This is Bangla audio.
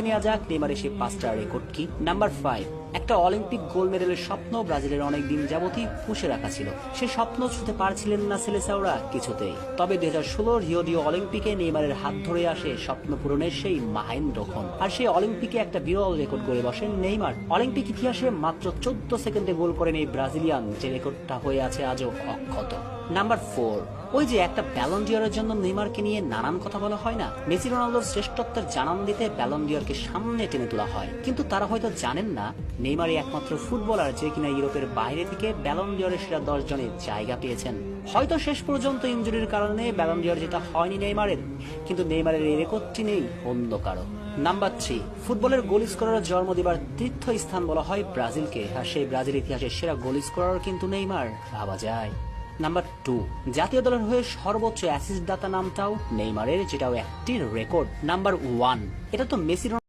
দেখে নেওয়া যাক নেইমারের সেই 5টা রেকর্ড কি। নাম্বার 5, একটা অলিম্পিক গোল্ড মেডেলের স্বপ্ন ব্রাজিলের অনেক দিন যাবতই পুষে রাখা ছিল। সে স্বপ্ন ছুঁতে পারছিলেন না সেলেসাওরা কিছুতেই। তবে 2016 রিও ডি অলিম্পিকে নেইমারের হাত ধরে আসে স্বপ্ন পূরণের সেই মাহেন্দ্রক্ষণ। আর সেই অলিম্পিকে একটা বিরল রেকর্ড করে বসেন নেইমার। অলিম্পিক ইতিহাসে মাত্র 14 সেকেন্ডে গোল করেন এই ব্রাজিলিয়ান, যে রেকর্ডটা হয়ে আছে আজও অক্ষত। নাম্বার 4, ওই যে একটা ব্যালন ডিওরের জন্য নেইমারকে নিয়ে নানান কথা বলা হয় না, মেসি রোনালদোর শ্রেষ্ঠত্বের জানান দিতে ব্যালন ডিওরকে সামনে টেনে তোলা হয়। কিন্তু তারা হয়তো জানেন না নেইমারই একমাত্র ফুটবলার যে কিনা ইউরোপের বাইরে থেকে ব্যালন ডিওরের সেরা 10 জনে জায়গা পেয়েছেন। হয়তো শেষ পর্যন্ত ইনজুরির কারণে ব্যালন ডিওর যেটা হয়নি নেইমারের, কিন্তু নেইমারের এই রেকর্ডটি নেই অন্য কারো। নাম্বার 3, ফুটবলের গোল স্কোরার জন্ম দিবার তীর্থস্থান বলা হয় ব্রাজিলকে, আর সেই ব্রাজিল ইতিহাসের সেরা গোল স্কোরার কিন্তু নেইমার, ভাবা যায়। নাম্বার 2, জাতীয় দলের হয়ে সর্বোচ্চ অ্যাসিস্ট দাতা নামটাও নেইমারের, যেটাও একটি রেকর্ড। নাম্বার 1, এটা তো মেসি